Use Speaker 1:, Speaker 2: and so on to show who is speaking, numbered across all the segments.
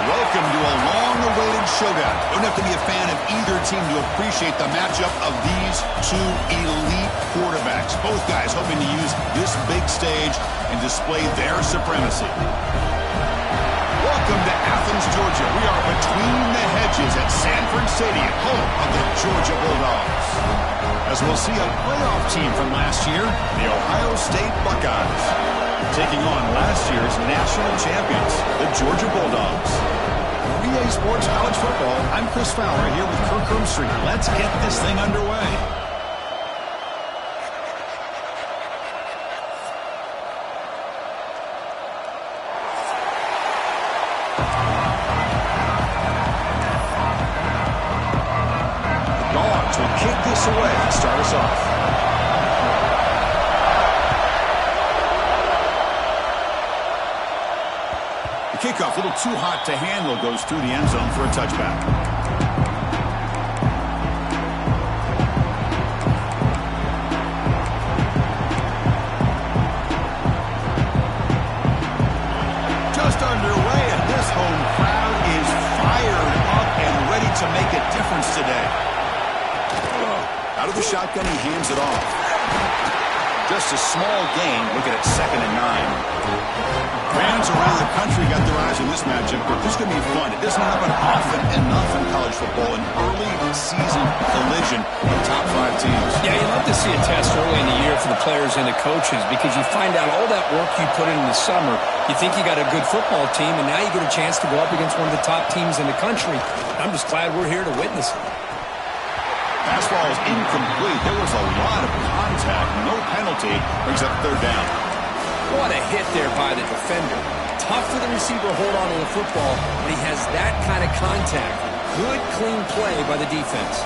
Speaker 1: Welcome to a long-awaited showdown. You don't have to be a fan of either team to appreciate the matchup of these two elite quarterbacks. Both guys hoping to use this big stage and display their supremacy. Welcome to Athens, Georgia. We are between the hedges at Sanford Stadium, home of the Georgia Bulldogs. As we'll see a playoff team from last year, the Ohio State Buckeyes, taking on last year's national champions, the Georgia Bulldogs. UGA Sports College Football, I'm Chris Fowler here with Kirk Herbstreit. Let's get this thing underway. The Dogs will kick this away and start us off. Kickoff, a little too hot to handle, goes through the end zone for a touchback. Just underway, and this home crowd is fired up and ready to make a difference today. Out of the shotgun, he hands it off. Just a small gain, looking at 2nd and 9. Fans around the country got their eyes on this matchup, but this is going to be fun. It doesn't happen often enough in college football, an early season collision of top 5 teams.
Speaker 2: Yeah, you love to see a test early in the year for the players and the coaches because you find out all that work you put in the summer. You think you got a good football team, and now you get a chance to go up against one of the top teams in the country. I'm just glad we're here to witness it.
Speaker 1: Pass ball is incomplete. There was a lot of contact. No penalty. Brings up 3rd down.
Speaker 2: What a hit there by the defender. Tough for the receiver to hold on to the football, but he has that kind of contact. Good, clean play by the defense.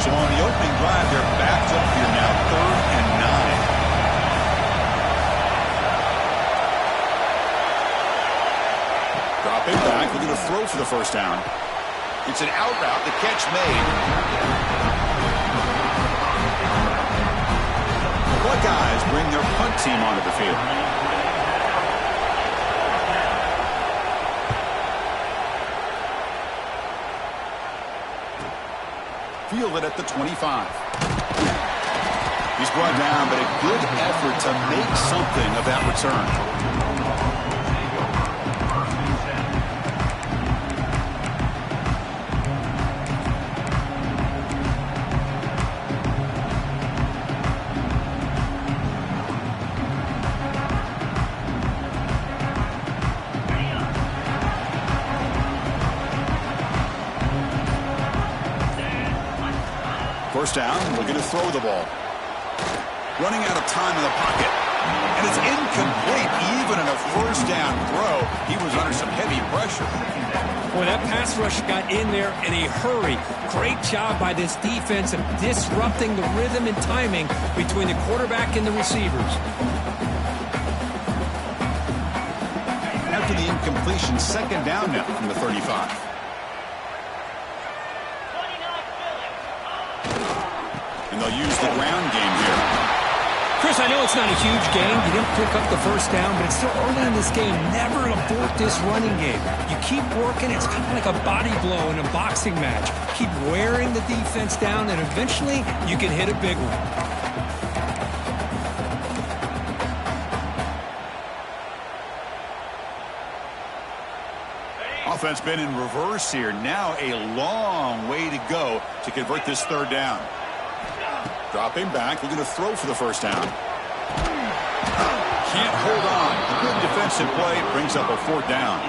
Speaker 1: So on the opening drive, they're backed up here now, 3rd and 9. Dropping back, looking to throw for the 1st down. It's an out route, the catch made. Buckeyes bring their punt team onto the field. Fielded at the 25. He's brought down, but a good effort to make something of that return. First down, looking to throw the ball. Running out of time in the pocket. And it's incomplete, even in a 1st down throw. He was under some heavy pressure.
Speaker 2: Boy, that pass rush got in there in a hurry. Great job by this defense of disrupting the rhythm and timing between the quarterback and the receivers.
Speaker 1: After the incompletion, 2nd down now from the 35. And they'll use the ground game here.
Speaker 2: Chris, I know it's not a huge game. You didn't pick up the 1st down, but it's still early in this game. Never abort this running game. You keep working. It's kind of like a body blow in a boxing match. Keep wearing the defense down, and eventually you can hit a big one.
Speaker 1: Offense been in reverse here. Now a long way to go to convert this 3rd down. Dropping back, looking to throw for the 1st down. can't hold on. A good defensive play brings up a 4th down.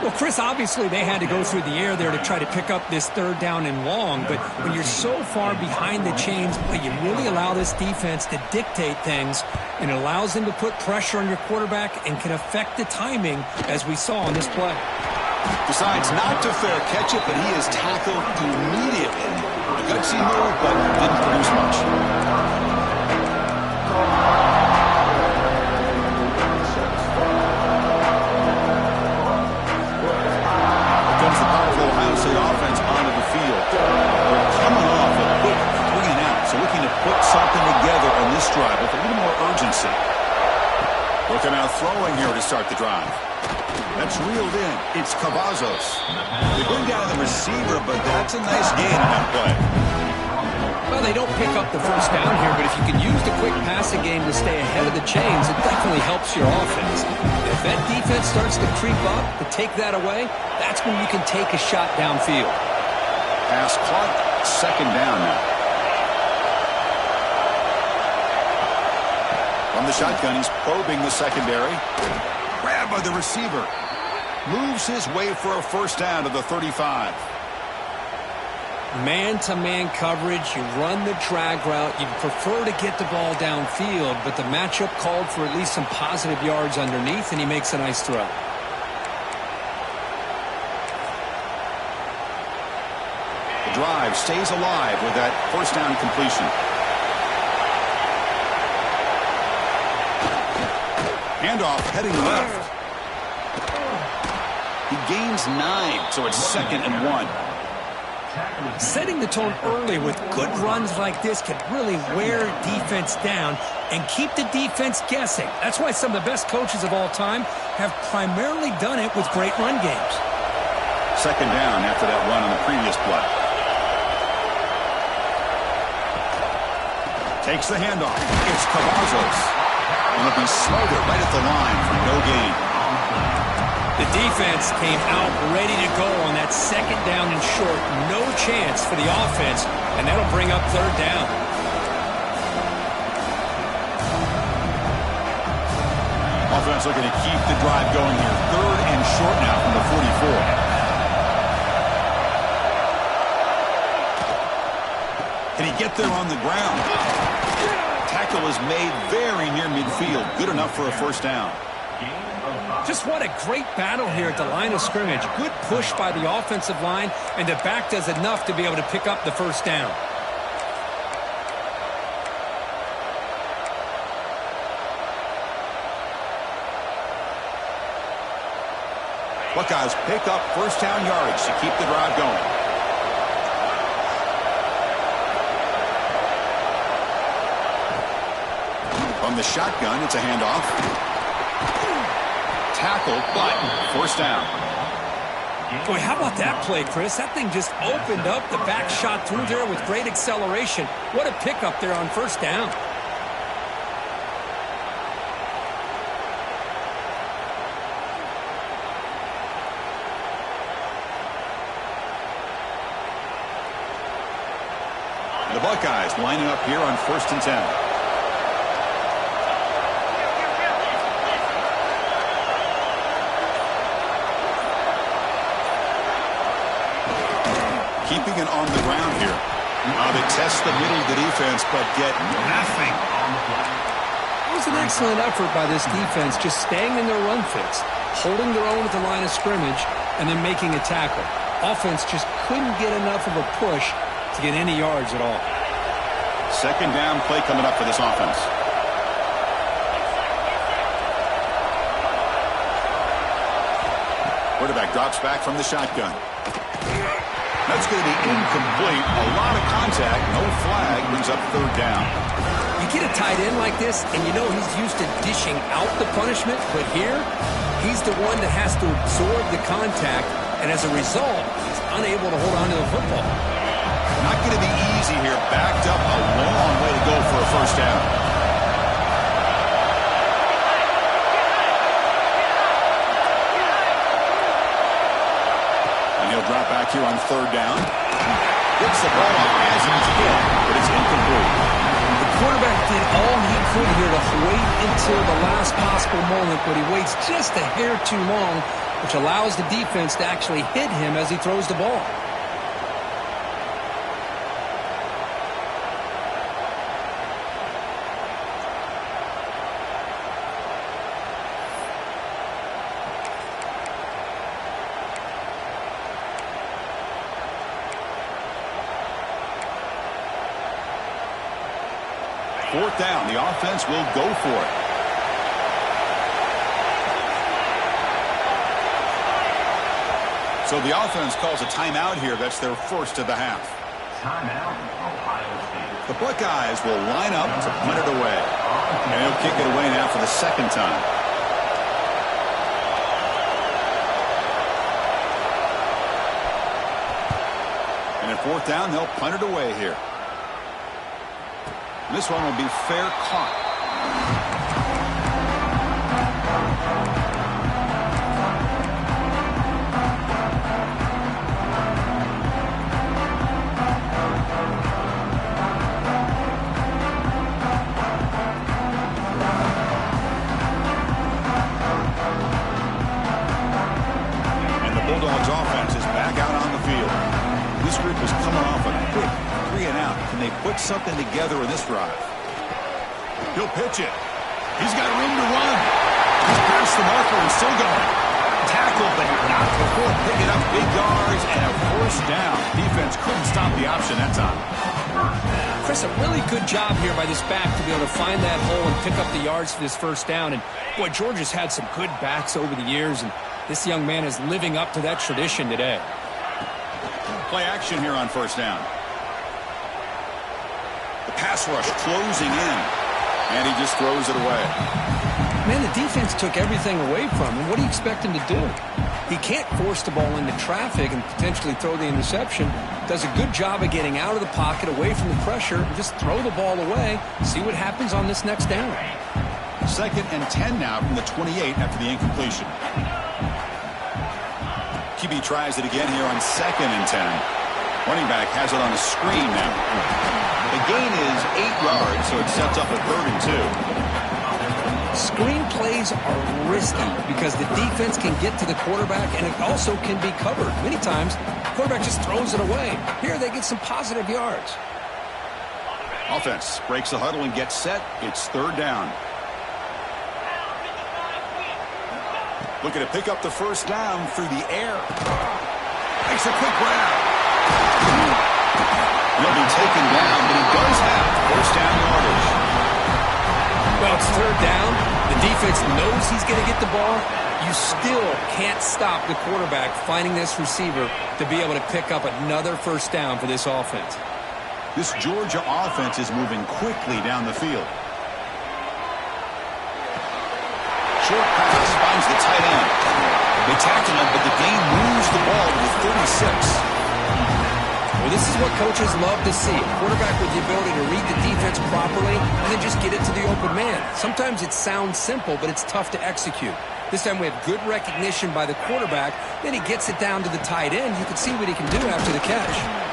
Speaker 2: Well, Chris, obviously they had to go through the air there to try to pick up this 3rd down and long, but when you're so far behind the chains, you really allow this defense to dictate things, and it allows them to put pressure on your quarterback and can affect the timing, as we saw on this play.
Speaker 1: Decides not to fair catch it, but he is tackled immediately. A gutsy move, but didn't produce much. Offense onto the field. They're coming off a quick 3 and out, so looking to put something together on this drive with a little more urgency. Looking out throwing here to start the drive. That's reeled in. It's Cavazos. They bring down the receiver, but that's a nice gain on that play.
Speaker 2: Well, they don't pick up the 1st down here, but if you can use the quick passing game to stay ahead of the chains, it definitely helps your offense. If that defense starts to creep up, to take that away, that's when you can take a shot downfield.
Speaker 1: Pass clock, 2nd down now. From the shotgun, he's probing the secondary. Grab by the receiver. Moves his way for a 1st down to the 35.
Speaker 2: Man-to-man coverage, you run the drag route, you prefer to get the ball downfield, but the matchup called for at least some positive yards underneath, and he makes a nice throw.
Speaker 1: The drive stays alive with that 1st down completion. Handoff heading left. He gains 9, so it's 2nd and 1.
Speaker 2: Setting the tone early with good runs like this can really wear defense down and keep the defense guessing. That's why some of the best coaches of all time have primarily done it with great run games.
Speaker 1: 2nd down after that run on the previous play. Takes the handoff. It's Cavazos. And he'll be smothered right at the line for no gain.
Speaker 2: The defense came out ready to go on that 2nd down and short. No chance for the offense, and that'll bring up 3rd down.
Speaker 1: Offense looking to keep the drive going here. 3rd and short now from the 44. Can he get there on the ground? Tackle is made very near midfield. Good enough for a 1st down.
Speaker 2: Just what a great battle here at the line of scrimmage. Good push by the offensive line, and the back does enough to be able to pick up the 1st down.
Speaker 1: Buckeyes pick up 1st down yardage to keep the drive going. From the shotgun, it's a handoff. Tackle, but 1st down.
Speaker 2: Boy, how about that play, Chris? That thing just opened up. The back shot through there with great acceleration. What a pickup there on 1st down.
Speaker 1: The Buckeyes lining up here on 1st and 10. Keeping it on the ground here. They test the middle of the defense, but get nothing.
Speaker 2: It was an excellent effort by this defense, just staying in their run fits, holding their own at the line of scrimmage, and then making a tackle. Offense just couldn't get enough of a push to get any yards at all.
Speaker 1: 2nd down play coming up for this offense. Quarterback drops back from the shotgun. That's going to be incomplete. A lot of contact. No flag. Brings up 3rd down.
Speaker 2: You get a tight end like this, and you know he's used to dishing out the punishment, but here, he's the one that has to absorb the contact, and as a result, he's unable to hold on to the football.
Speaker 1: Not going to be easy here. Backed up a long way to go for a 1st down. Drop back here on 3rd down. Gets the ball off as intended, but it's incomplete. The
Speaker 2: quarterback did all he could here to wait until the last possible moment, but he waits just a hair too long, which allows the defense to actually hit him as he throws the ball.
Speaker 1: Fourth down, the offense will go for it. So the offense calls a timeout here. That's their first of the half.
Speaker 3: Timeout, Ohio State.
Speaker 1: The Buckeyes will line up to punt it away. And he'll kick it away now for the second time. And at fourth down, they'll punt it away here. This one will be fair caught. And the Bulldogs offense is back out on the field. This group is coming off a quick 3-and-out. Can they put something together in this drive? He'll pitch it. He's got room to run. He's past the marker and still going. Tackle, but not before picking up big yards and a first down. Defense couldn't stop the option that time.
Speaker 2: Chris, a really good job here by this back to be able to find that hole and pick up the yards for this first down. And, boy, Georgia's had some good backs over the years, and this young man is living up to that tradition today.
Speaker 1: Play action here on first down. The pass rush closing in, and he just throws it away.
Speaker 2: Man, the defense took everything away from him. What do you expect him to do? He can't force the ball into traffic and potentially throw the interception. Does a good job of getting out of the pocket, away from the pressure, and just throw the ball away. See what happens on this next down.
Speaker 1: 2nd and 10 now from the 28 after the incompletion. QB tries it again here on 2nd and 10. Running back has it on a screen now. The gain is 8 yards, so it sets up a 3rd and 2.
Speaker 2: Screen plays are risky because the defense can get to the quarterback, and it also can be covered. Many times, the quarterback just throws it away. Here, they get some positive yards.
Speaker 1: Offense breaks the huddle and gets set. It's 3rd down. Looking to pick up the first down through the air. Makes a quick grab. He'll be taken down, but he does have first down yardage.
Speaker 2: Well, it's 3rd down. The defense knows he's going to get the ball. You still can't stop the quarterback finding this receiver to be able to pick up another first down for this offense.
Speaker 1: This Georgia offense is moving quickly down the field. Short pass finds the tight end. They tackle him, but the gain moves the ball to the 36.
Speaker 2: Well, this is what coaches love to see. A quarterback with the ability to read the defense properly and then just get it to the open man. Sometimes it sounds simple, but it's tough to execute. This time we have good recognition by the quarterback. Then he gets it down to the tight end. You can see what he can do after the catch.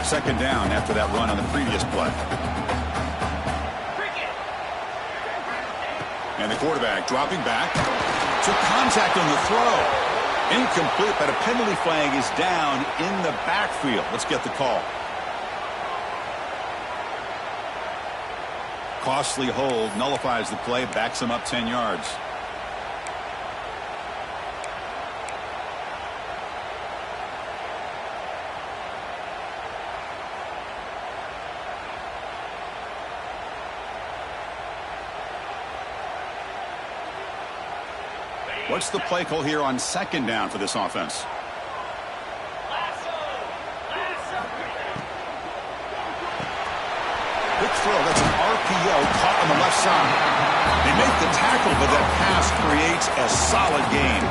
Speaker 1: Second down after that run on the previous play. And the quarterback dropping back. Took contact on the throw. Incomplete, but a penalty flag is down in the backfield. Let's get the call. Costly hold, nullifies the play, backs him up 10 yards. What's the play call here on 2nd down for this offense? Quick throw. That's an RPO caught on the left side. They make the tackle, but that pass creates a solid gain.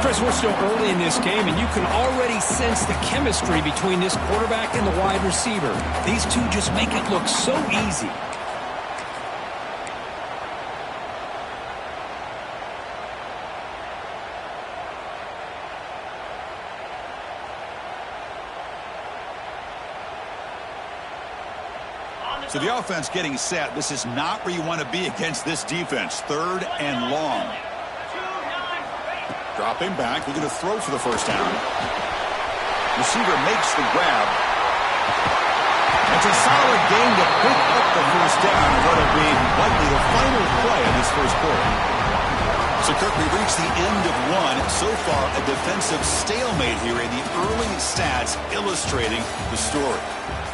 Speaker 2: Chris, we're still early in this game, and you can already sense the chemistry between this quarterback and the wide receiver. These two just make it look so easy.
Speaker 1: So the offense getting set. This is not where you want to be against this defense. 3rd and long. Dropping back, looking to throw for the first down. Receiver makes the grab. It's a solid gain to pick up the first down in what will be likely the final play of this first quarter. So, Kirk, we've reached the end of one. So far, a defensive stalemate here in the early stats illustrating the story.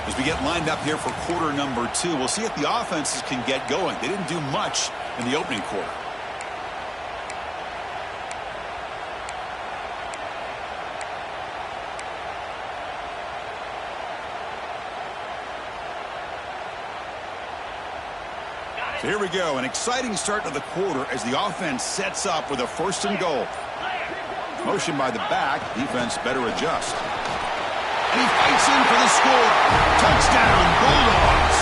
Speaker 1: As we get lined up here for quarter number 2, we'll see if the offenses can get going. They didn't do much in the opening quarter. So here we go, an exciting start to the quarter as the offense sets up with a 1st and goal. Motion by the back, defense better adjust. And he fights in for the score. Touchdown, Bulldogs.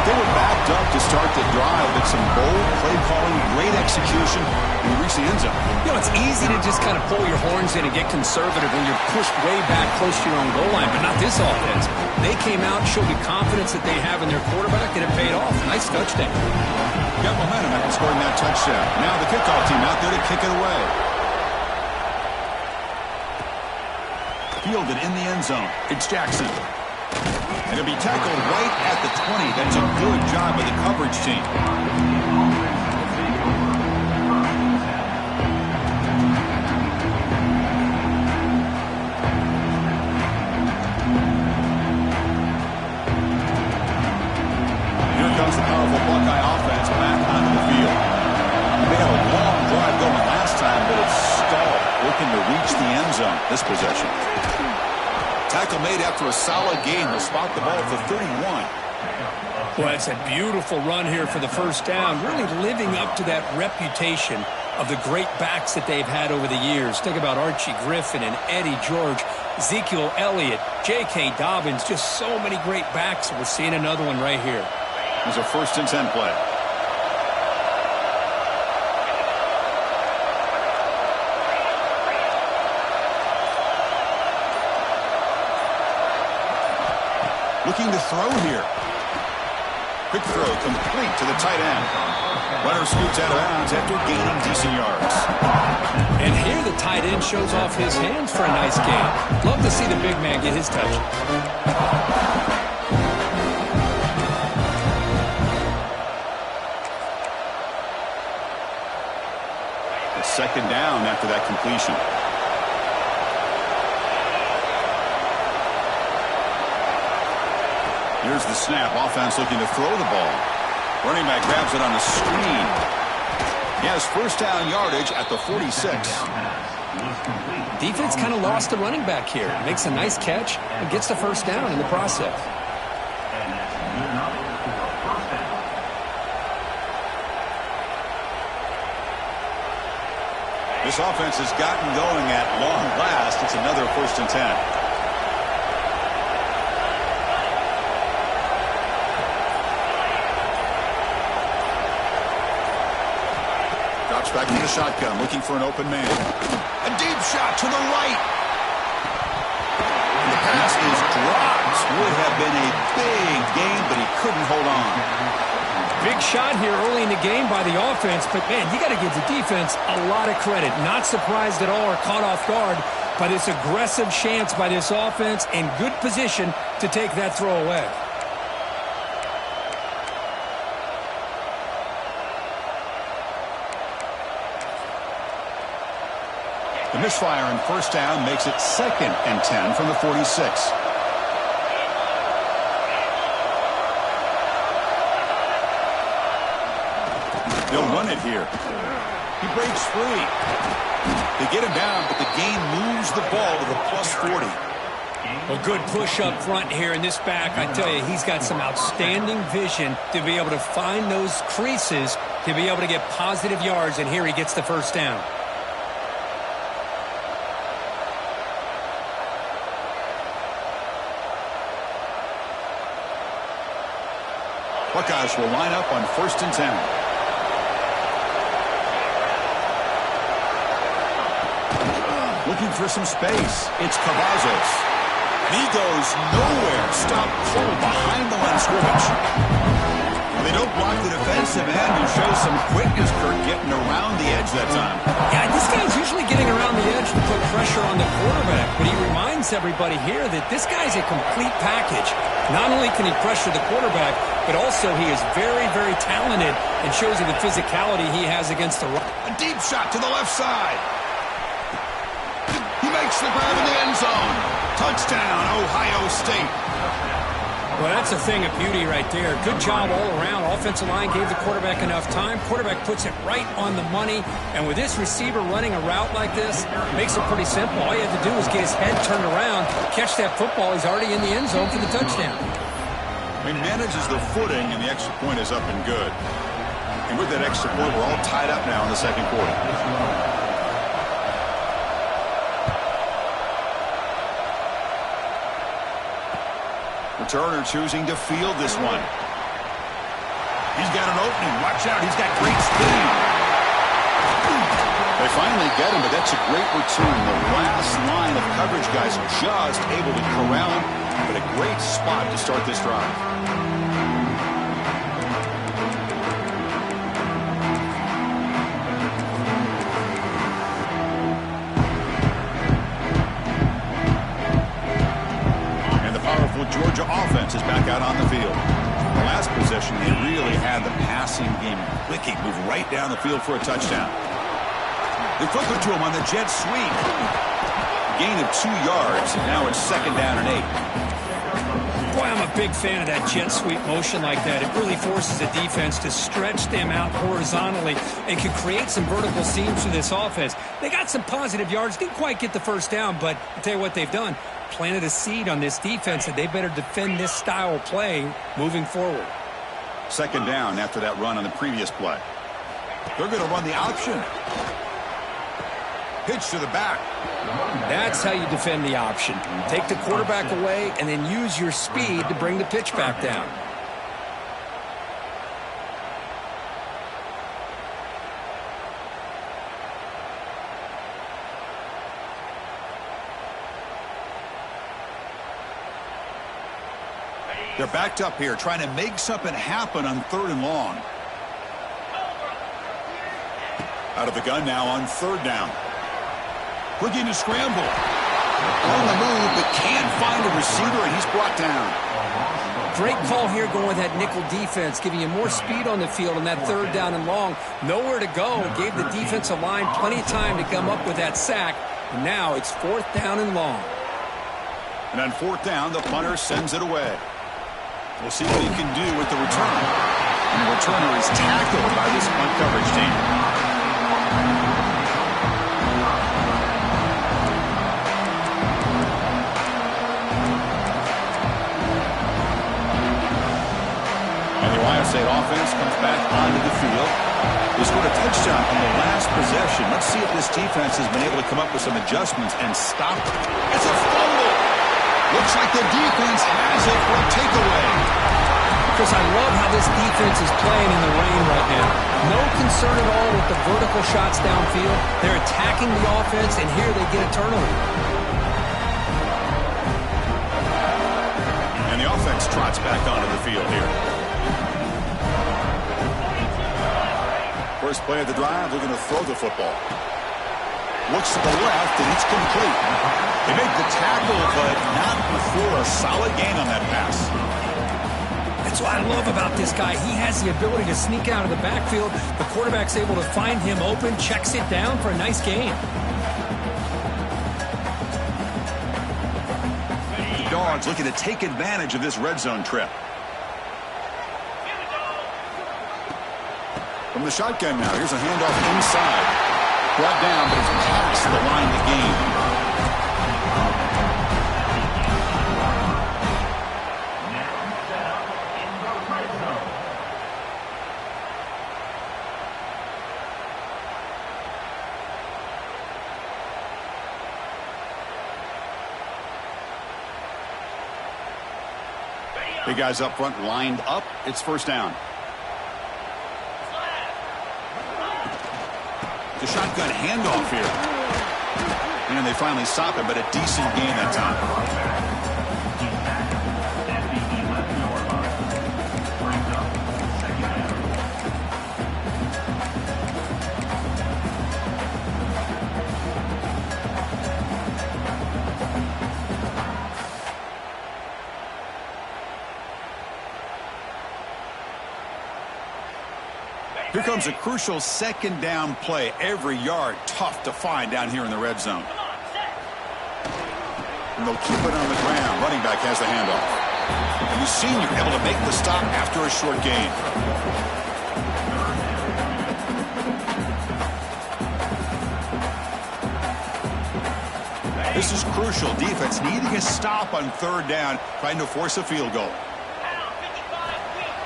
Speaker 1: They were backed up to start the drive, but some bold play calling, great execution, and we reach the end zone.
Speaker 2: You know, it's easy to just kind of pull your horns in and get conservative when you're pushed way back close to your own goal line, but not this offense. They came out, showed the confidence that they have in their quarterback, and it paid off. Nice touchdown.
Speaker 1: Got momentum after scoring that touchdown. Now the kickoff team out there to kick it away. Fielded in the end zone. It's Jackson. And it'll be tackled right at the 20. That's a good job of the coverage team. Here comes the powerful Buckeye offense back onto the field. They had a long drive going last time, but it's stalled, looking to reach the end zone this possession. Tackle made after a solid gain. They'll spot the ball for 31.
Speaker 2: Well, it's a beautiful run here for the first down, really living up to that reputation of the great backs that they've had over the years. Think about Archie Griffin and Eddie George, Ezekiel Elliott, J.K. Dobbins, just so many great backs. We're seeing another one right here.
Speaker 1: There's a 1st and 10 play. Looking to throw here. Quick throw complete to the tight end. Runner scoots out of bounds after gaining decent yards.
Speaker 2: And here the tight end shows off his hands for a nice gain. Love to see the big man get his touch.
Speaker 1: It's 2nd down after that completion. Here's the snap. Offense looking to throw the ball. Running back grabs it on the screen. He has 1st down yardage at the 46.
Speaker 2: Defense kind of lost the running back here. Makes a nice catch and gets the 1st down in the process.
Speaker 1: This offense has gotten going at long last. It's another 1st and 10. Back to the shotgun, looking for an open man. A deep shot to the right. And the pass is dropped. Would have been a big gain, but he couldn't hold on.
Speaker 2: Big shot here early in the game by the offense, but, man, you got to give the defense a lot of credit. Not surprised at all or caught off guard by this aggressive chance by this offense in good position to take that throw away.
Speaker 1: The misfire on 1st down makes it 2nd and 10 from the 46. They'll run it here. He breaks free. They get him down, but the gain moves the ball to the +40.
Speaker 2: Well, good push up front here in this back. I tell you, he's got some outstanding vision to be able to find those creases to be able to get positive yards, and here he gets the 1st down.
Speaker 1: Buckeyes will line up on 1st and 10. Looking for some space. It's Cavazos. He goes nowhere. Stop cold behind the line of scrimmage. They don't block the defensive end and show some quickness, Kurt, getting around the edge that time.
Speaker 2: Yeah, this guy's usually getting around the edge to put pressure on the quarterback, but he reminds everybody here that this guy's a complete package. Not only can he pressure the quarterback, but also he is very, very talented and shows you the physicality he has against the run.
Speaker 1: A deep shot to the left side. He makes the grab in the end zone. Touchdown, Ohio State.
Speaker 2: Well, that's a thing of beauty right there. Good job all around. Offensive line gave the quarterback enough time. Quarterback puts it right on the money. And with this receiver running a route like this, it makes it pretty simple. All you have to do is get his head turned around, catch that football. He's already in the end zone for the touchdown.
Speaker 1: He manages the footing, and the extra point is up and good. And with that extra point, we're all tied up now in the second quarter. Turner choosing to field this one. He's got an opening. Watch out. He's got great speed. They finally get him, but that's a great return. The last line of coverage guys just able to corral him, but a great spot to start this drive. Georgia offense is back out on the field. The last possession, they really had the passing game clicking, move right down the field for a touchdown. They flip it to him on the jet sweep. Gain of 2 yards, and now it's 2nd down and 8.
Speaker 2: Boy, I'm a big fan of that jet sweep motion like that. It really forces the defense to stretch them out horizontally and can create some vertical seams for this offense. They got some positive yards, didn't quite get the first down, but I'll tell you what they've done. Planted a seed on this defense that they better defend this style of play moving forward.
Speaker 1: 2nd down after that run on the previous play. They're going to run the option. Pitch to the back.
Speaker 2: That's how you defend the option. Take the quarterback away and then use your speed to bring the pitch back down.
Speaker 1: They're backed up here, trying to make something happen on 3rd and long. Out of the gun now on 3rd down. Looking to scramble. On the move, but can't find a receiver, and he's brought down.
Speaker 2: Great call here going with that nickel defense, giving you more speed on the field on that 3rd down and long. Nowhere to go. Gave the defensive line plenty of time to come up with that sack. And now it's 4th down and long.
Speaker 1: And on 4th down, the punter sends it away. We'll see what he can do with the return. And the returner is tackled by this punt coverage team. And the Ohio State offense comes back onto the field. They scored a touchdown on the last possession. Let's see if this defense has been able to come up with some adjustments and stop it. It's a fumble. Looks like the defense has it for a takeaway.
Speaker 2: Chris, I love how this defense is playing in the rain right now. No concern at all with the vertical shots downfield. They're attacking the offense, and here they get a turnover.
Speaker 1: And the offense trots back onto the field here. First play of the drive, they're going to throw the football. Looks to the left, and it's complete. They make the tackle, but not before a solid gain on that pass.
Speaker 2: That's what I love about this guy. He has the ability to sneak out of the backfield. The quarterback's able to find him open, checks it down for a nice gain.
Speaker 1: The Dogs looking to take advantage of this red zone trip. From the shotgun now, here's a handoff inside. Brought down, but it's past the line to gain. Big guys up front lined up. It's 1st down. The shotgun handoff here. And they finally stop it, but a decent gain that time. Here comes a crucial second down play. Every yard tough to find down here in the red zone. And they'll keep it on the ground. Running back has the handoff. And the senior able to make the stop after a short gain. This is crucial. Defense needing a stop on third down, trying to force a field goal.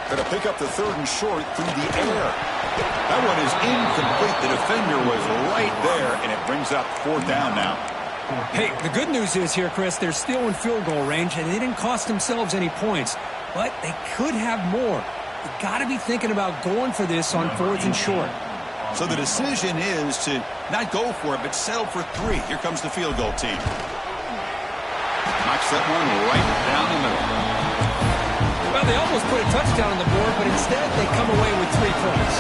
Speaker 1: Going to pick up the third and short through the air. That one is incomplete. The defender was right there, and it brings up fourth down now.
Speaker 2: Hey, the good news is here, Chris, they're still in field goal range, and they didn't cost themselves any points. But they could have more. You got to be thinking about going for this on fourth and short.
Speaker 1: So the decision is to not go for it, but settle for 3. Here comes the field goal team. Knocks that one right down the middle.
Speaker 2: Well, they almost put a touchdown on the board, but instead they come away with 3 points.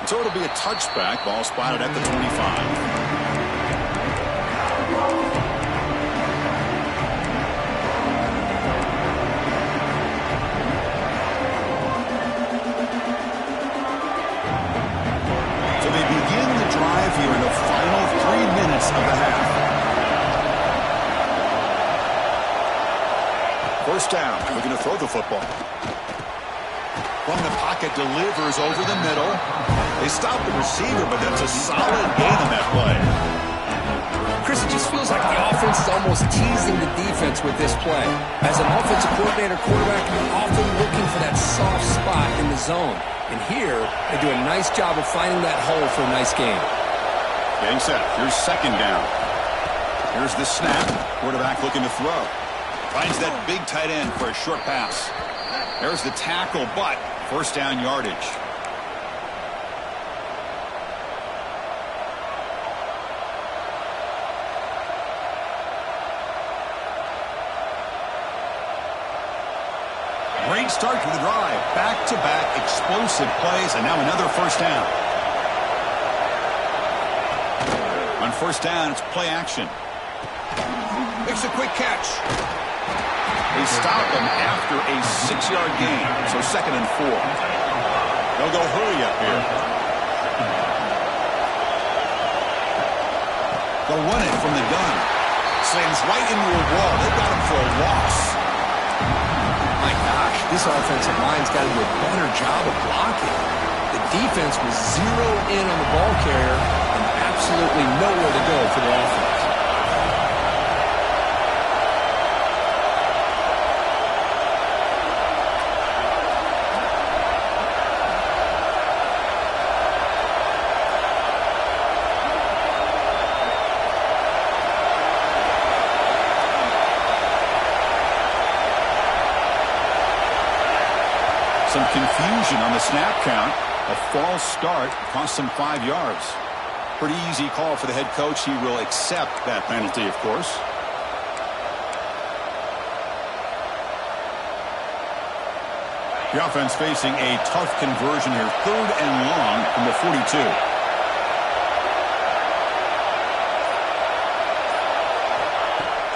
Speaker 1: So it'll be a touchback. Ball spotted at the 25. Here in the final 3 minutes of the half. First down. Looking to throw the football. From the pocket, delivers over the middle. They stop the receiver, but that's a solid gain on that play.
Speaker 2: Chris, it just feels like the offense is almost teasing the defense with this play. As an offensive coordinator, quarterback, you're often looking for that soft spot in the zone. And here, they do a nice job of finding that hole for a nice gain.
Speaker 1: Getting set. Here's second down. Here's the snap. Quarterback looking to throw. Finds that big tight end for a short pass. There's the tackle, but first down yardage. Great start to the drive. Back-to-back explosive plays, and now another first down. On first down, it's play action. Makes a quick catch. They stop him after a 6-yard gain, so second and 4. They'll go hurry up here. They'll run it from the gun. Slams right into a wall. They got him for a loss.
Speaker 2: My gosh, this offensive line's got to do a better job of blocking. The defense was zeroed in on the ball carrier and absolutely nowhere to go for the offense.
Speaker 1: Some confusion on the snap count. A false start cost him 5 yards. Pretty easy call for the head coach. He will accept that penalty, of course. The offense facing a tough conversion here. 3rd and long from the 42.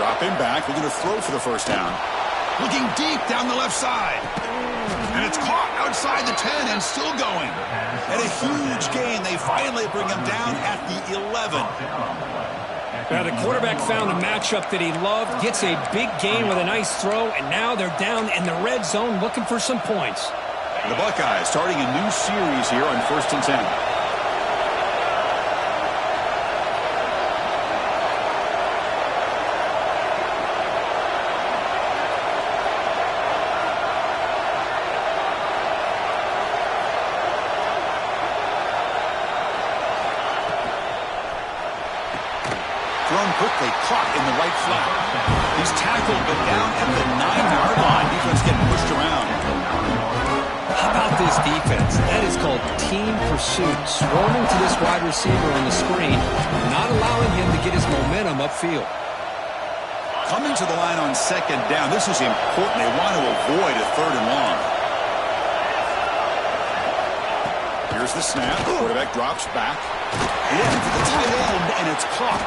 Speaker 1: Dropping back, looking to throw for the first down. Looking deep down the left side. And it's caught outside the 10 and still going. And a huge gain. They finally bring him down at the 11.
Speaker 2: Now the quarterback found a matchup that he loved, gets a big gain with a nice throw, and now they're down in the red zone looking for some points.
Speaker 1: The Buckeyes starting a new series here on 1st and 10. Quickly caught in the right flat. He's tackled, but down at the 9-yard line. Defense getting pushed around.
Speaker 2: How about this defense? That is called team pursuit. Swarming to this wide receiver on the screen, not allowing him to get his momentum upfield.
Speaker 1: Coming to the line on second down. This is important. They want to avoid a 3rd and long. Here's the snap. Quarterback drops back. Looking for the tight end, and it's caught.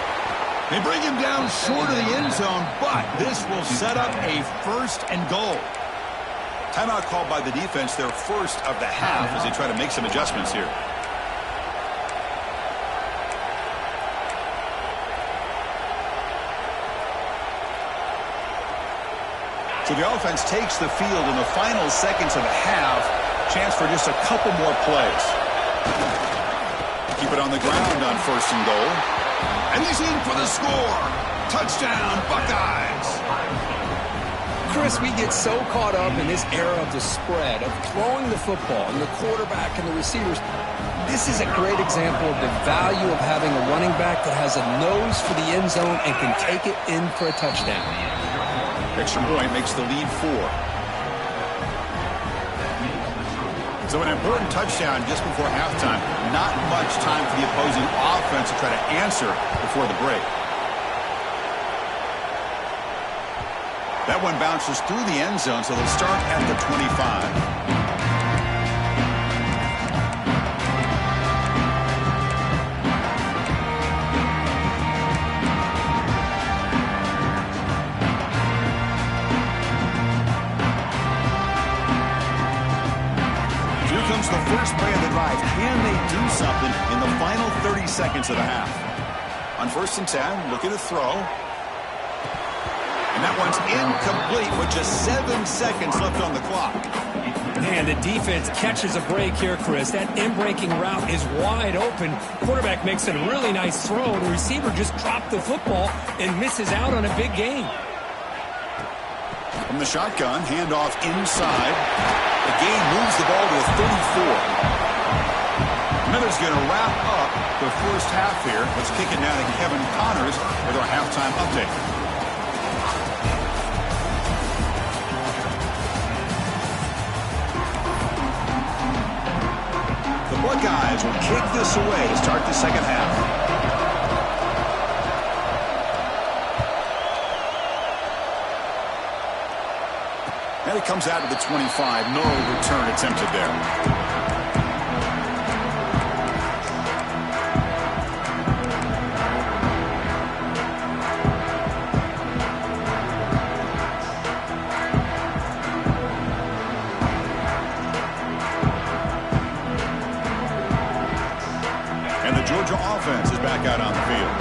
Speaker 1: They bring him down short of the end zone, but this will set up a 1st and goal. Timeout called by the defense, their first of the half, as they try to make some adjustments here. So the offense takes the field in the final seconds of the half. Chance for just a couple more plays. Keep it on the ground on 1st and goal. And he's in for the score. Touchdown, Buckeyes.
Speaker 2: Chris, we get so caught up in this era of the spread, of throwing the football, and the quarterback and the receivers. This is a great example of the value of having a running back that has a nose for the end zone and can take it in for a touchdown.
Speaker 1: Extra point makes the lead 4. So an important touchdown just before halftime. Not much time for the opposing offense to try to answer before the break. That one bounces through the end zone, so they'll start at the 25. The first play of the drive. Can they do something in the final 30 seconds of the half? On 1st and 10, looking to throw. And that one's incomplete with just 7 seconds left on the clock.
Speaker 2: Man, the defense catches a break here, Chris. That in-breaking route is wide open. Quarterback makes a really nice throw. The receiver just dropped the football and misses out on a big gain.
Speaker 1: From the shotgun, handoff inside. The gain moves the ball to the 34. Miller's going to wrap up the first half here. Let's kick it now to Kevin Connors with our halftime update. The Buckeyes will kick this away to start the second half. And it comes out to the 25. No return attempted there. And the Georgia offense is back out on the field.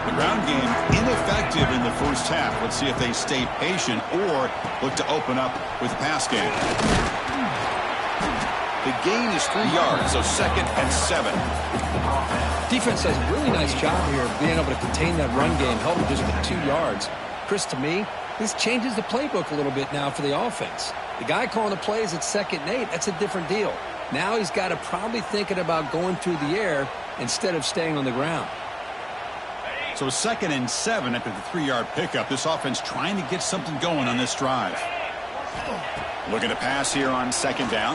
Speaker 1: The ground game ineffective in the first half. Let's see if they stay patient or look to open up with the pass game. The gain is 3 yards, so 2nd and 7.
Speaker 2: Defense does a really nice job here of being able to contain that run game, held them just at 2 yards. Chris, to me, this changes the playbook a little bit now for the offense. The guy calling the plays at 2nd and 8, that's a different deal. Now he's got to probably thinking about going through the air instead of staying on the ground.
Speaker 1: So 2nd and 7 after the 3-yard pickup. This offense trying to get something going on this drive. Looking to pass here on 2nd down.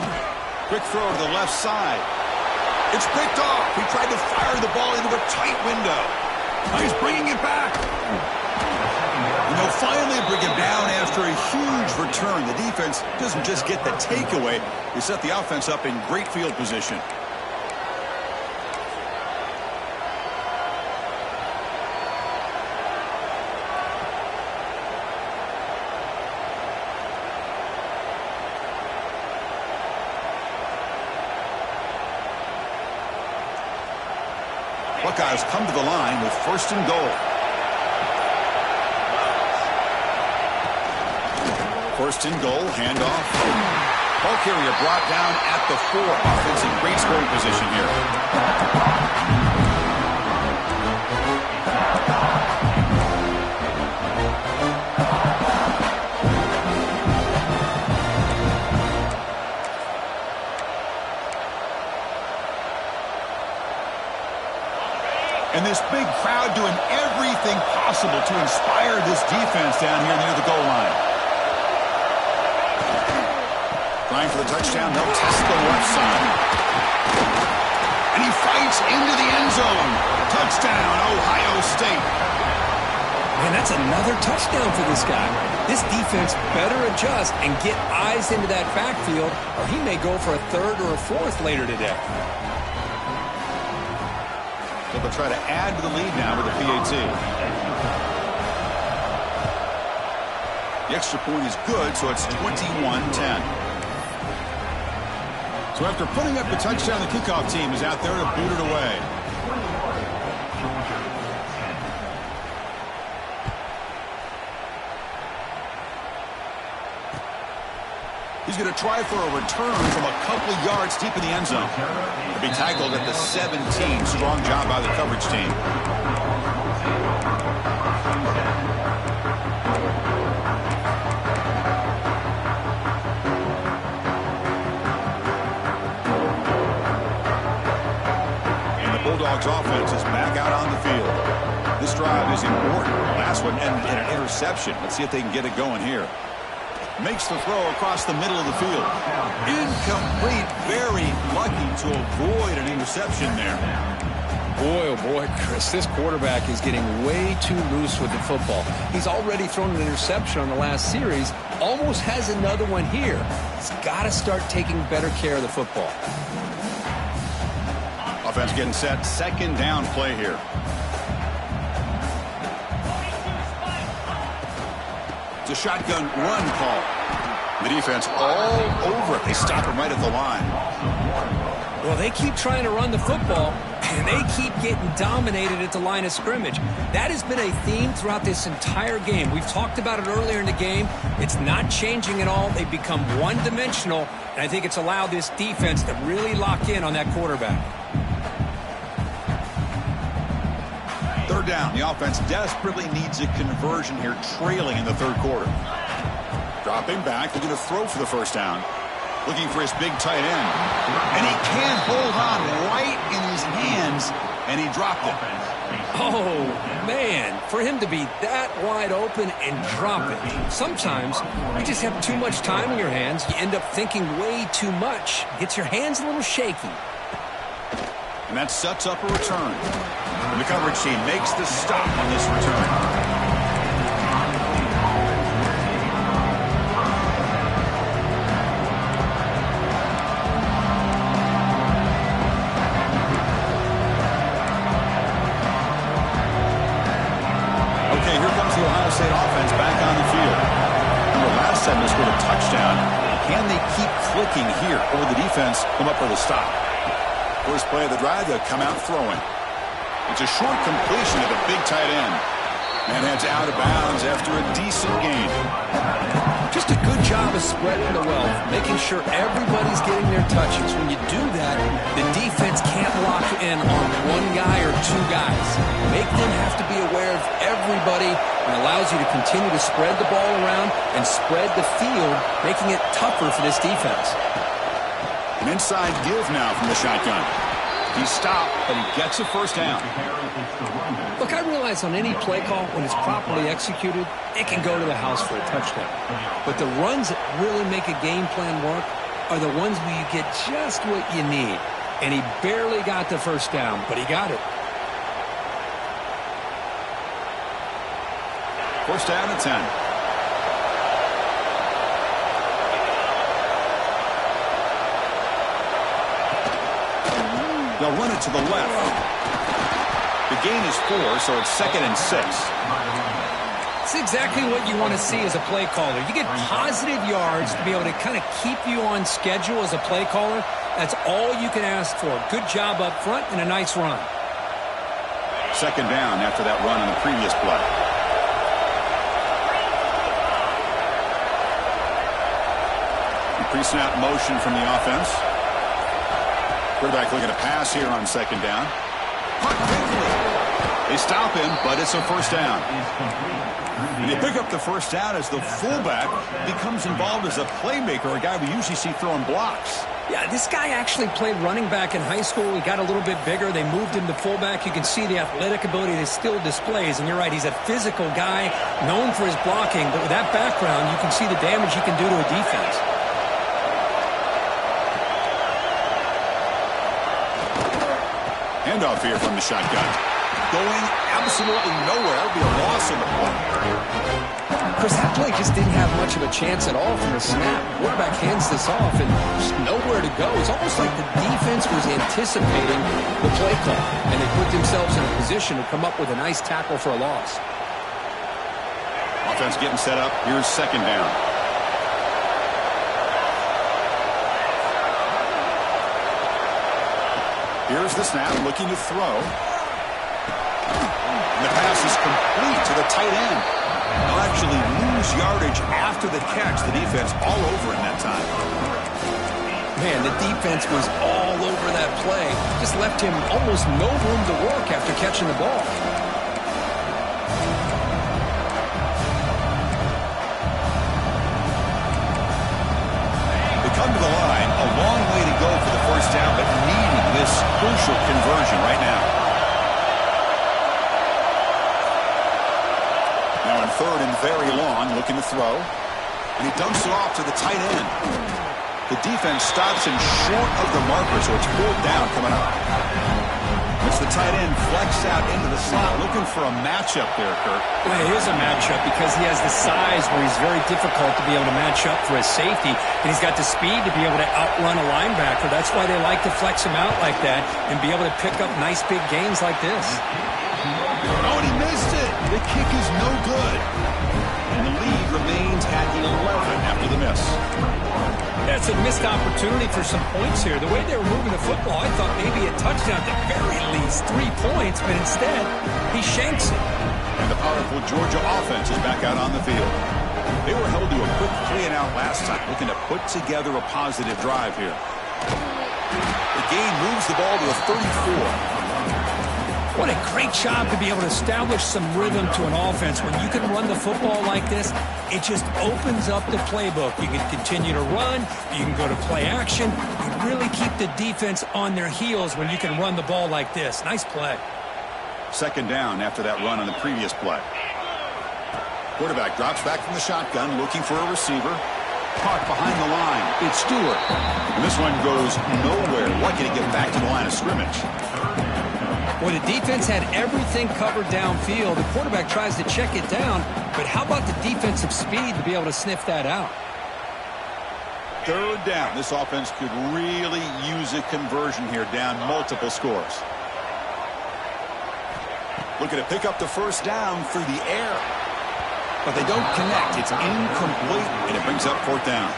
Speaker 1: Quick throw to the left side. It's picked off. He tried to fire the ball into a tight window. Now he's bringing it back. And they'll finally bring him down after a huge return. The defense doesn't just get the takeaway. They set the offense up in great field position. Buckeyes come to the line with 1st and goal. 1st and goal, handoff. Ball carrier brought down at the 4. Offense in great scoring position here. And this big crowd doing everything possible to inspire this defense down here near the goal line. Trying for the touchdown, they'll test the left side. And he fights into the end zone. Touchdown, Ohio State.
Speaker 2: Man, that's another touchdown for this guy. This defense better adjust and get eyes into that backfield, or he may go for a 3rd or a 4th later today.
Speaker 1: So they'll try to add to the lead now with a PAT. The extra point is good, so it's 21-10. So after putting up the touchdown, the kickoff team is out there to boot it away. He's going to try for a return from a couple of yards deep in the end zone. He'll be tackled at the 17. Strong job by the coverage team. And the Bulldogs offense is back out on the field. This drive is important. Last one ended in an interception. Let's see if they can get it going here. Makes the throw across the middle of the field. Incomplete. Very lucky to avoid an interception there.
Speaker 2: Boy, oh boy, Chris, this quarterback is getting way too loose with the football. He's already thrown an interception on the last series. Almost has another one here. He's got to start taking better care of the football.
Speaker 1: Offense getting set. Second down play here. It's a shotgun run call. The defense all over it. They stop him right at the line.
Speaker 2: Well, they keep trying to run the football, and they keep getting dominated at the line of scrimmage. That has been a theme throughout this entire game. We've talked about it earlier in the game. It's not changing at all. They've become one-dimensional, and I think it's allowed this defense to really lock in on that quarterback.
Speaker 1: Third down. The offense desperately needs a conversion here, trailing in the third quarter. Dropping back. They're going to throw for the first down. Looking for his big tight end. And he can't hold on right in his hands, and he dropped it.
Speaker 2: Oh, man. For him to be that wide open and drop it. Sometimes you just have too much time in your hands. You end up thinking way too much. Gets your hands a little shaky.
Speaker 1: And that sets up a return. And the coverage team makes the stop on this return. Okay, here comes the Ohio State offense back on the field. Remember, last time they scored a touchdown. Can they keep clicking here, or will the defense come up with a stop? First play of the drive, they'll come out throwing. It's a short completion to the big tight end. And heads out of bounds after a decent gain.
Speaker 2: Just a good job of spreading the wealth, making sure everybody's getting their touches. When you do that, the defense can't lock in on one guy or two guys. Make them have to be aware of everybody, and allows you to continue to spread the ball around and spread the field, making it tougher for this defense.
Speaker 1: An inside give now from the shotgun. He stopped, but he gets a first down.
Speaker 2: Look, I realize on any play call, when it's properly executed, it can go to the house for a touchdown. But the runs that really make a game plan work are the ones where you get just what you need. And he barely got the first down, but he got it.
Speaker 1: First down at 10. They'll run it to the left. The gain is 4, so it's 2nd and 6.
Speaker 2: It's exactly what you want to see as a play caller. You get positive yards to be able to kind of keep you on schedule as a play caller. That's all you can ask for. Good job up front and a nice run.
Speaker 1: Second down after that run on the previous play. Pre-snap motion from the offense. Quarterback looking to pass here on second down. They stop him, but it's a first down. And they pick up the first down as the fullback becomes involved as a playmaker, a guy we usually see throwing blocks.
Speaker 2: Yeah, this guy actually played running back in high school. He got a little bit bigger. They moved him to fullback. You can see the athletic ability that he still displays. And you're right, he's a physical guy, known for his blocking. But with that background, you can see the damage he can do to a defense.
Speaker 1: Handoff here from the shotgun. Going absolutely nowhere. It'll be a loss in the play.
Speaker 2: Chris, that play just didn't have much of a chance at all from the snap. Quarterback hands this off and just nowhere to go. It's almost like the defense was anticipating the play call, and they put themselves in a position to come up with a nice tackle for a loss.
Speaker 1: Offense getting set up. Here's second down. Here's the snap, looking to throw. And the pass is complete to the tight end. They'll actually lose yardage after the catch. The defense all over him that time.
Speaker 2: Man, the defense was all over that play. Just left him almost no room to work after catching the ball.
Speaker 1: They come to the line. A long way to go for the first down, but needing this crucial conversion right now. Now in third and very long, looking to throw. And he dumps it off to the tight end. The defense stops him short of the marker, so it's fourth down coming up. It's the tight end flex out into the slot, looking for a matchup there, Kirk.
Speaker 2: Well, it is a matchup because he has the size where he's very difficult to be able to match up for his safety, and he's got the speed to be able to outrun a linebacker. That's why they like to flex him out like that and be able to pick up nice big gains like this.
Speaker 1: Oh, and he missed it. The kick is no good. And the lead remains at 11 after the miss.
Speaker 2: That's a missed opportunity for some points here. The way they were moving the football, I thought maybe a touchdown at the very least, 3 points, but instead, he shanks it.
Speaker 1: And the powerful Georgia offense is back out on the field. They were held to a quick 3-and-out last time, looking to put together a positive drive here. The gain moves the ball to a 34.
Speaker 2: What a great job to be able to establish some rhythm to an offense. When you can run the football like this, it just opens up the playbook. You can continue to run. You can go to play action. You really keep the defense on their heels when you can run the ball like this. Nice play.
Speaker 1: Second down after that run on the previous play. Quarterback drops back from the shotgun, looking for a receiver. Caught behind the line. It's Stewart. And this one goes nowhere. Lucky to get back to the line of scrimmage.
Speaker 2: Well, the defense had everything covered downfield. The quarterback tries to check it down, but how about the defensive speed to be able to sniff that out?
Speaker 1: Third down. This offense could really use a conversion here, down multiple scores. Looking to pick up the first down through the air. But they don't connect. It's incomplete, and it brings up fourth down.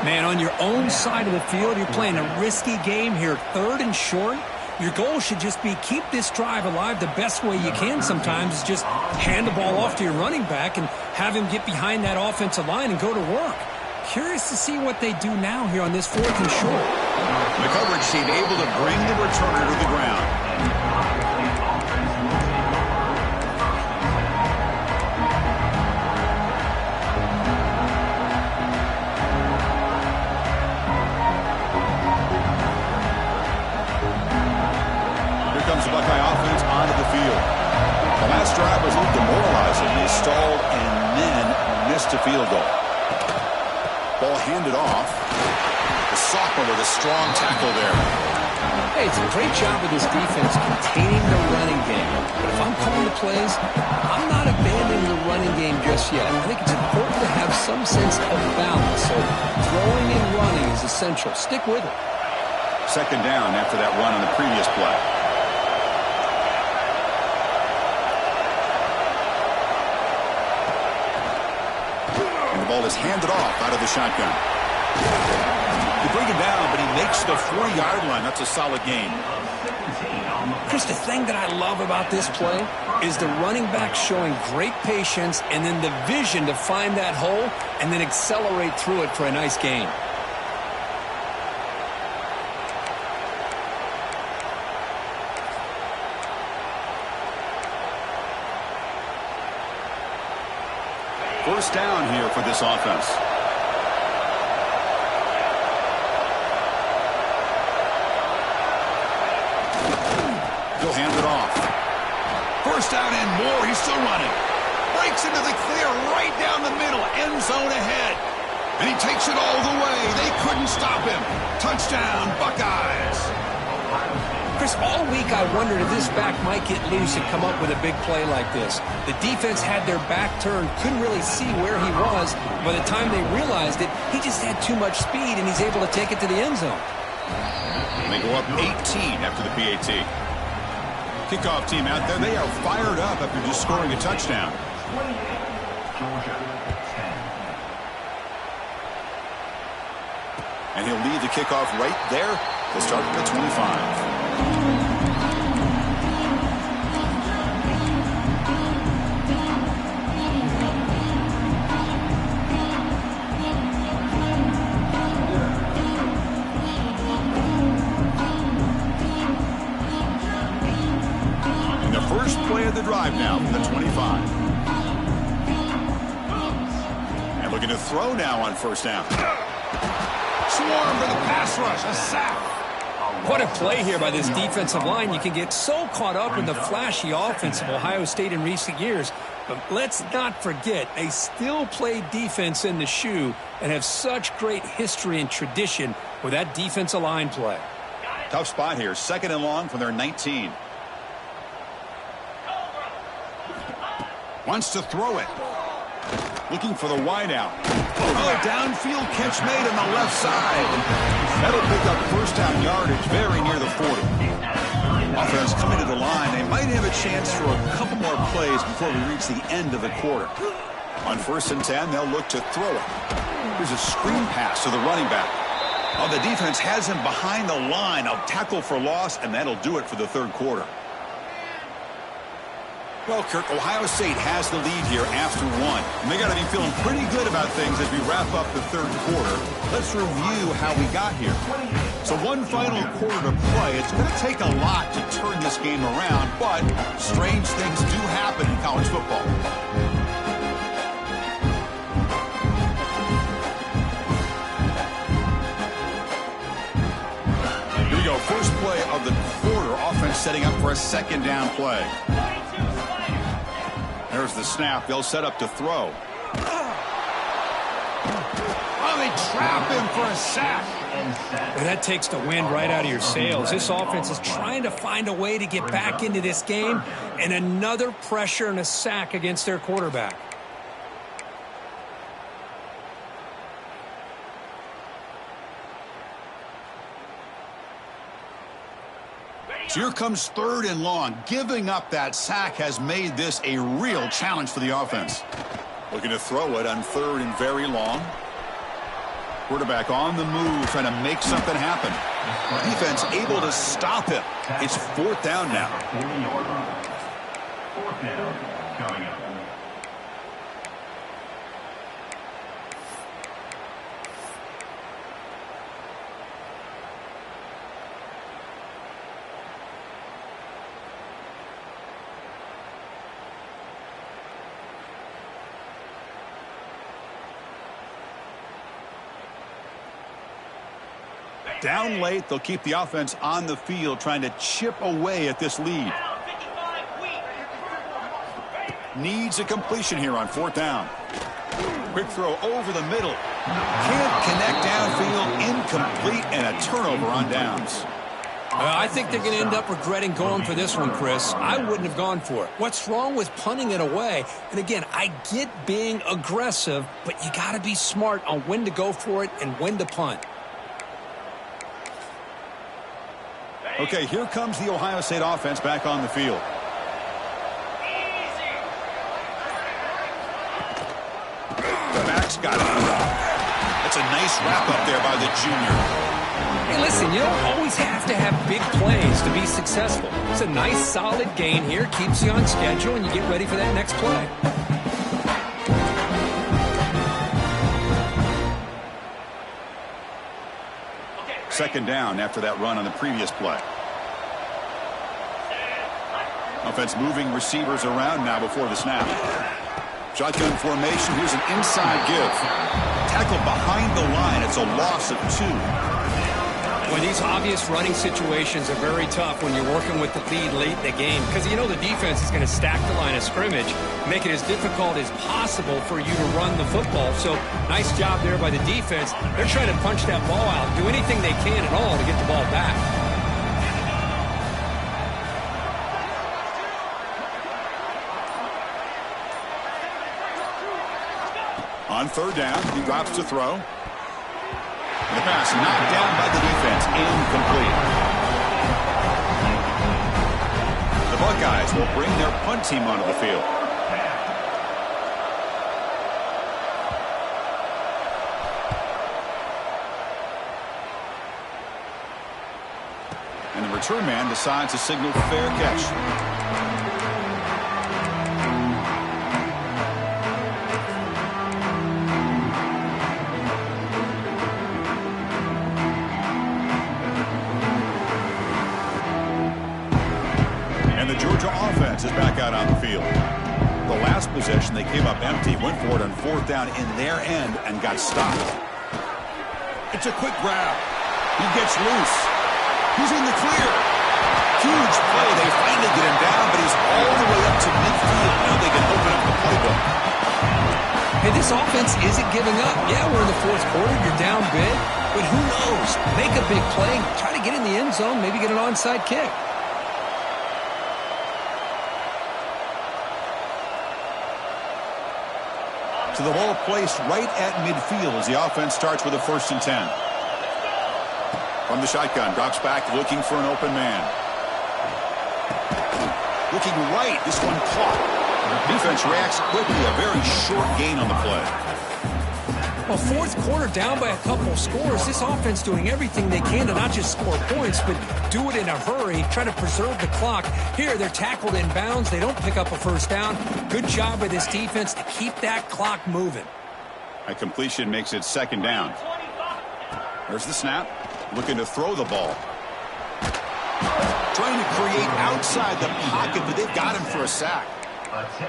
Speaker 2: Man, on your own side of the field, you're playing a risky game here. Third and short. Your goal should just be keep this drive alive the best way you can sometimes is just hand the ball off to your running back and have him get behind that offensive line and go to work. Curious to see what they do now here on this fourth and short.
Speaker 1: The coverage team able to bring the returner to the ground. Buckeye offense onto the field. The last drive was a little demoralizing. They stalled and then missed a field goal. Ball handed off. The sophomore with a strong tackle there.
Speaker 2: Hey, it's a great job of this defense containing the running game. But if I'm calling the plays, I'm not abandoning the running game just yet. I think it's important to have some sense of balance. So throwing and running is essential. Stick with it.
Speaker 1: Second down after that run on the previous play. Ball is handed off out of the shotgun. They bring him down, but he makes the 4-yard line. That's a solid gain.
Speaker 2: Chris, the thing that I love about this play is the running back showing great patience and then the vision to find that hole and then accelerate through it for a nice gain. First down here for this offense.
Speaker 1: He'll hand it off. First down and more. He's still running. Breaks into the clear right down the middle. End zone ahead. And he takes it all the way. They couldn't stop him. Touchdown, Buckeyes.
Speaker 2: Chris, all week I wondered if this back might get loose and come up with a big play like this. The defense had their back turned, couldn't really see where he was. By the time they realized it, he just had too much speed, and he's able to take it to the end zone.
Speaker 1: And they go up 18 after the PAT. Kickoff team out there, they are fired up after just scoring a touchdown.
Speaker 3: Georgia, 10.
Speaker 1: And he'll lead the kickoff right there. They'll start at the 25. And the first play of the drive now from the 25. And looking to throw now on first down. Swarm for the pass rush, a sack.
Speaker 2: What a play here by this defensive line. You can get so caught up in the flashy offense of Ohio State in recent years. But let's not forget, they still play defense in the shoe and have such great history and tradition with that defensive line play.
Speaker 1: Tough spot here. 2nd and long from their 19. Wants to throw it. Looking for the wideout. Oh, downfield catch made on the left side. That'll pick up first down yardage very near the 40. Offense coming to the line. They might have a chance for a couple more plays before we reach the end of the quarter. On 1st and 10, they'll look to throw it. Here's a screen pass to the running back. Oh, the defense has him behind the line. A tackle for loss, and that'll do it for the 3rd quarter. Well, Kirk, Ohio State has the lead here after 1. And they got to be feeling pretty good about things as we wrap up the 3rd quarter. Let's review how we got here. So 1 final quarter to play. It's going to take a lot to turn this game around, but strange things do happen in college football. Here we go. First play of the quarter. Offense setting up for a 2nd down play. There's the snap. They'll set up to throw. Oh, they trap him for a sack.
Speaker 2: Well, that takes the wind right out of your sails. This offense is trying to find a way to get back into this game, and another pressure and a sack against their quarterback.
Speaker 1: So here comes 3rd and long. Giving up that sack has made this a real challenge for the offense. Looking to throw it on 3rd and very long. Quarterback on the move, trying to make something happen. Defense able to stop him. It's 4th down now.
Speaker 3: 4th down coming up.
Speaker 1: Down late, they'll keep the offense on the field, trying to chip away at this lead. Needs a completion here on 4th down. Quick throw over the middle. Can't connect downfield, incomplete, and a turnover on downs.
Speaker 2: I think they're going to end up regretting going for this one, Chris. I wouldn't have gone for it. What's wrong with punting it away? And again, I get being aggressive, but you got to be smart on when to go for it and when to punt.
Speaker 1: Okay, here comes the Ohio State offense back on the field. The back's got it. That's a nice wrap-up there by the junior.
Speaker 2: Hey, listen, you don't always have to have big plays to be successful. It's a nice, solid gain here. Keeps you on schedule, and you get ready for that next play.
Speaker 1: Second down after that run on the previous play. Offense moving receivers around now before the snap. Shotgun formation. Here's an inside give. Tackle behind the line. It's a loss of 2.
Speaker 2: Well, these obvious running situations are very tough when you're working with the lead late in the game because you know the defense is going to stack the line of scrimmage, make it as difficult as possible for you to run the football. So nice job there by the defense. They're trying to punch that ball out, do anything they can at all to get the ball back.
Speaker 1: On third down, he drops to throw. And the pass knocked down by the defense, incomplete. The Buckeyes will bring their punt team onto the field. And the return man decides to signal fair catch. Offense is back out on the field. The last possession they came up empty, went for it on fourth down in their end and got stopped. It's a quick grab. He gets loose. He's in the clear. Huge play. They finally get him down, but he's all the way up to midfield. Now they can open up the playbook.
Speaker 2: Hey, this offense isn't giving up. Yeah, we're in the fourth quarter. You're down big, but who knows? Make a big play, try to get in the end zone, maybe get an onside kick.
Speaker 1: To the ball placed right at midfield as the offense starts with a 1st and 10. From the shotgun, drops back looking for an open man. Looking right, this one caught. Defense reacts quickly, a very short gain on the play.
Speaker 2: Well, fourth quarter down by a couple scores. This offense doing everything they can to not just score points, but do it in a hurry, try to preserve the clock. Here, they're tackled in bounds. They don't pick up a first down. Good job by this defense to keep that clock moving.
Speaker 1: A completion makes it 2nd down. There's the snap. Looking to throw the ball. Trying to create outside the pocket, but they've got him for a sack.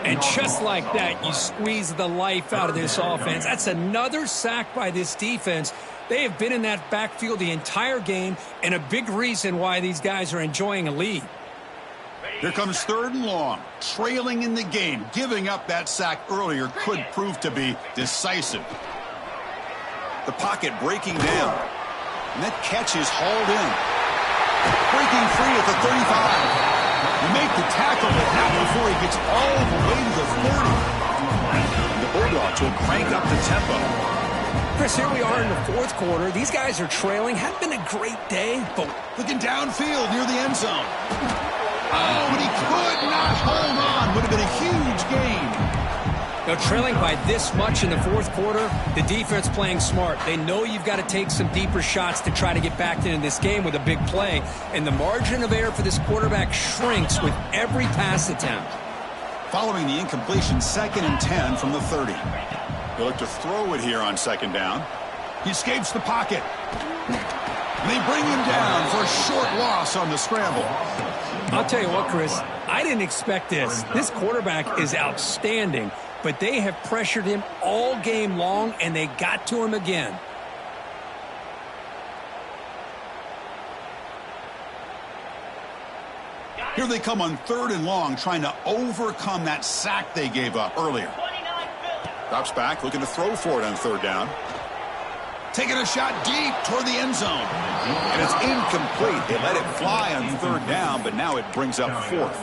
Speaker 2: And just like that, you squeeze the life out of this offense. That's another sack by this defense. They have been in that backfield the entire game, and a big reason why these guys are enjoying a lead.
Speaker 1: Here comes 3rd and long. Trailing in the game. Giving up that sack earlier could prove to be decisive. The pocket breaking down. And that catch is hauled in. Breaking free at the 35. You make the tackle, but not before he gets all the way to the 40. And the Bulldogs will crank up the tempo.
Speaker 2: Chris, here we are in the fourth quarter. These guys are trailing. Hadn't been a great day, but
Speaker 1: looking downfield near the end zone. Oh, but he could not hold on. Would have been a huge gain.
Speaker 2: Now, trailing by this much in the fourth quarter, the defense playing smart. They know you've got to take some deeper shots to try to get back into this game with a big play. And the margin of error for this quarterback shrinks with every pass attempt.
Speaker 1: Following the incompletion, 2nd and 10 from the 30. He'll look to throw it here on 2nd down. He escapes the pocket. They bring him down for a short loss on the scramble.
Speaker 2: I'll tell you what, Chris, I didn't expect this. This quarterback is outstanding, but they have pressured him all game long, and they got to him again.
Speaker 1: Here they come on 3rd and long, trying to overcome that sack they gave up earlier. Drops back, looking to throw for it on 3rd down. Taking a shot deep toward the end zone. And it's incomplete. They let it fly on 3rd down, but now it brings up 4th.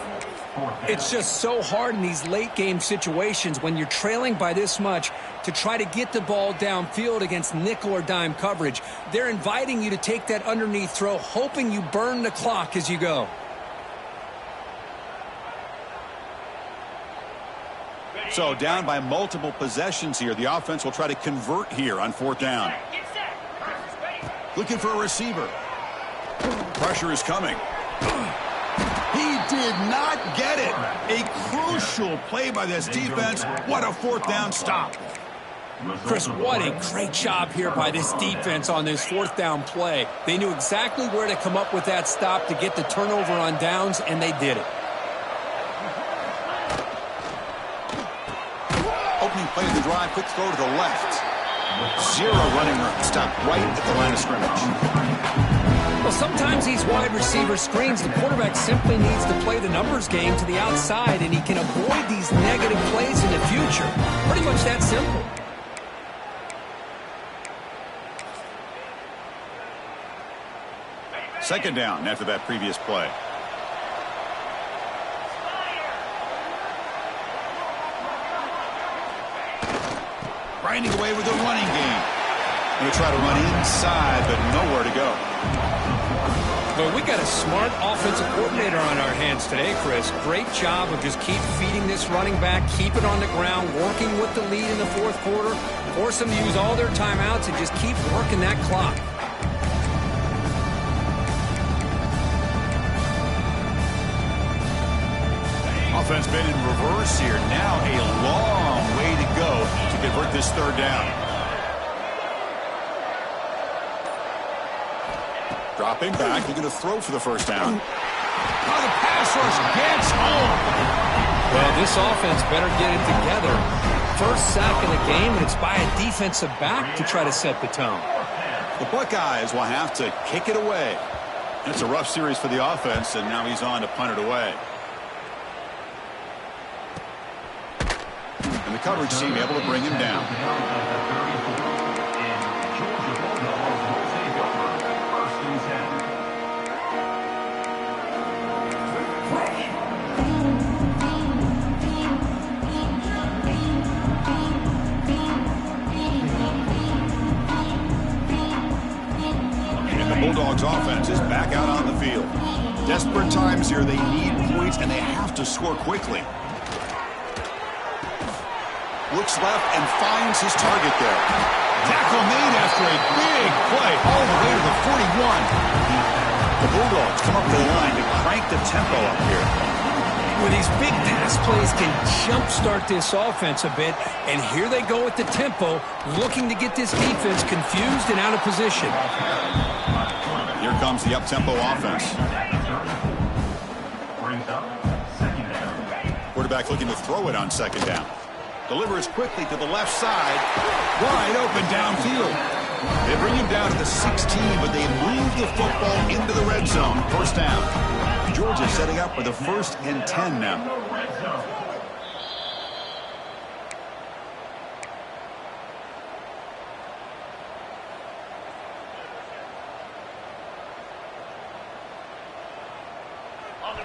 Speaker 2: It's just so hard in these late game situations when you're trailing by this much to try to get the ball downfield against nickel or dime coverage. They're inviting you to take that underneath throw, hoping you burn the clock as you go.
Speaker 1: So down by multiple possessions here. The offense will try to convert here on 4th down. Looking for a receiver. Pressure is coming. He did not get it. A crucial play by this defense. What a 4th down stop.
Speaker 2: Chris, what a great job here by this defense on this 4th down play. They knew exactly where to come up with that stop to get the turnover on downs, and they did it.
Speaker 1: Opening play of the drive, quick throw to the left. 0 running room. Stop right at the line of scrimmage.
Speaker 2: Well, sometimes these wide receiver screens, the quarterback simply needs to play the numbers game to the outside, and he can avoid these negative plays in the future. Pretty much that simple.
Speaker 1: Second down after that previous play. Right finding a way with the running game. Going to try to run inside, but nowhere to go.
Speaker 2: Well, we got a smart offensive coordinator on our hands today, Chris. Great job of just keep feeding this running back, keep it on the ground, working with the lead in the fourth quarter, force them to use all their timeouts, and just keep working that clock.
Speaker 1: Offense been in reverse here. Now a long way to go to convert this third down. Dropping back, they're going to throw for the first down. Oh, the pass rush gets home.
Speaker 2: Well, this offense better get it together. First sack of the game, and it's by a defensive back to try to set the tone.
Speaker 1: The Buckeyes will have to kick it away. It's a rough series for the offense, and now he's on to punt it away. And the coverage team able to bring him down. And the Bulldogs offense is back out on the field. Desperate times here. They need points, and they have to score quickly. Looks left and finds his target there. Tackle made after a big play all the way to the 41. The Bulldogs come up the line to crank the tempo up here.
Speaker 2: Well, these big pass plays can jumpstart this offense a bit, and here they go with the tempo, looking to get this defense confused and out of position.
Speaker 1: Here comes the up-tempo offense. Quarterback looking to throw it on second down. Delivers quickly to the left side. Wide open downfield. They bring him down to the 16, but they move the football into the red zone. First down. Georgia setting up for the 1st and 10 now.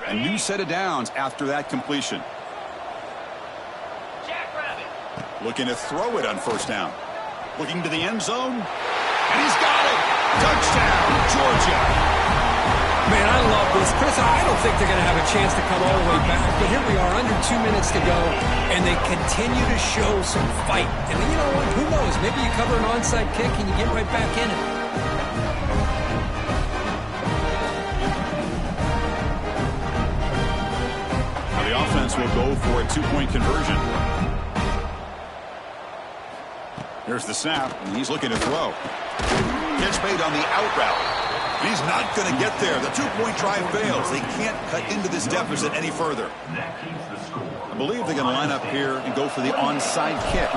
Speaker 1: A new set of downs after that completion. Looking to throw it on first down. Looking to the end zone. And he's got it. Touchdown, Georgia.
Speaker 2: Man, I love this. Chris, I don't think they're going to have a chance to come all the way back. But here we are, under 2 minutes to go, and they continue to show some fight. And you know what? Who knows? Maybe you cover an onside kick and you get right back in it.
Speaker 1: Now the offense will go for a two-point conversion. Here's the snap, and he's looking to throw. Catch made on the out route. He's not going to get there. The two-point try fails. They can't cut into this deficit any further. I believe they're going to line up here and go for the onside kick.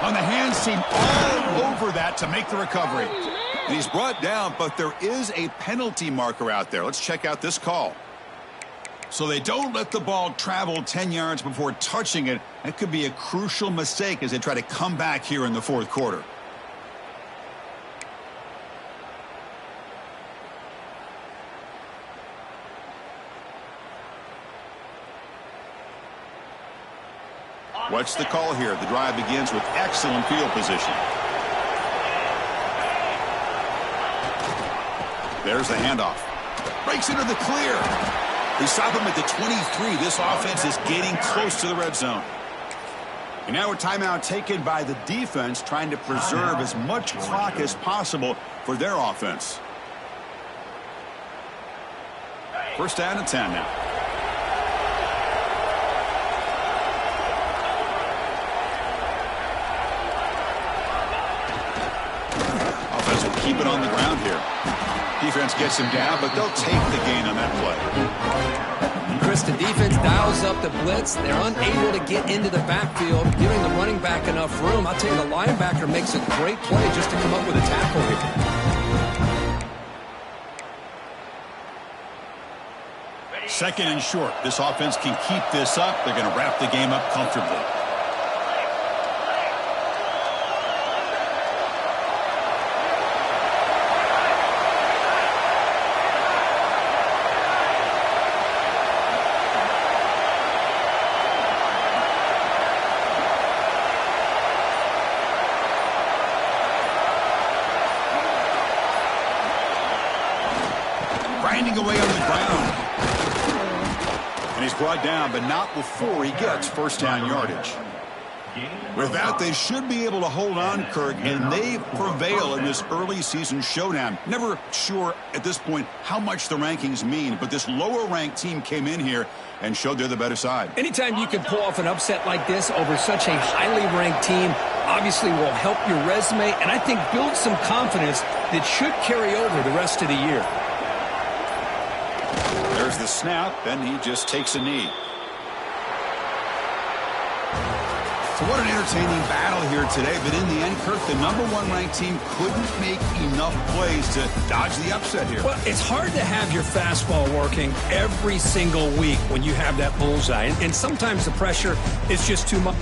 Speaker 1: On the hands team, all over that to make the recovery. And he's brought down, but there is a penalty marker out there. Let's check out this call. So they don't let the ball travel 10 yards before touching it. That could be a crucial mistake as they try to come back here in the fourth quarter. What's the call here? The drive begins with excellent field position. There's the handoff. Breaks into the clear. They stop him at the 23. This offense is getting close to the red zone. And now a timeout taken by the defense, trying to preserve as much clock as possible for their offense. First down and 10 now. Offense will keep it on the ground here. Defense gets him down, but they'll take the gain on that play.
Speaker 2: Chris, the defense dials up the blitz. They're unable to get into the backfield, giving the running back enough room. I'll tell you, the linebacker makes a great play just to come up with a tackle here.
Speaker 1: Second and short. This offense can keep this up. They're going to wrap the game up comfortably. grinding away on the ground. And he's brought down, but not before he gets first down yardage. With that, they should be able to hold on, Kirk, and they prevail in this early season showdown. Never sure at this point how much the rankings mean, but this lower-ranked team came in here and showed they're the better side.
Speaker 2: Anytime you can pull off an upset like this over such a highly ranked team, obviously will help your resume, and I think build some confidence that should carry over the rest of the year.
Speaker 1: There's the snap, and he just takes a knee. So what an entertaining battle here today, but in the end, Kirk, the #1 ranked team couldn't make enough plays to dodge the upset here.
Speaker 2: Well, it's hard to have your fastball working every single week when you have that bullseye, and sometimes the pressure is just too much.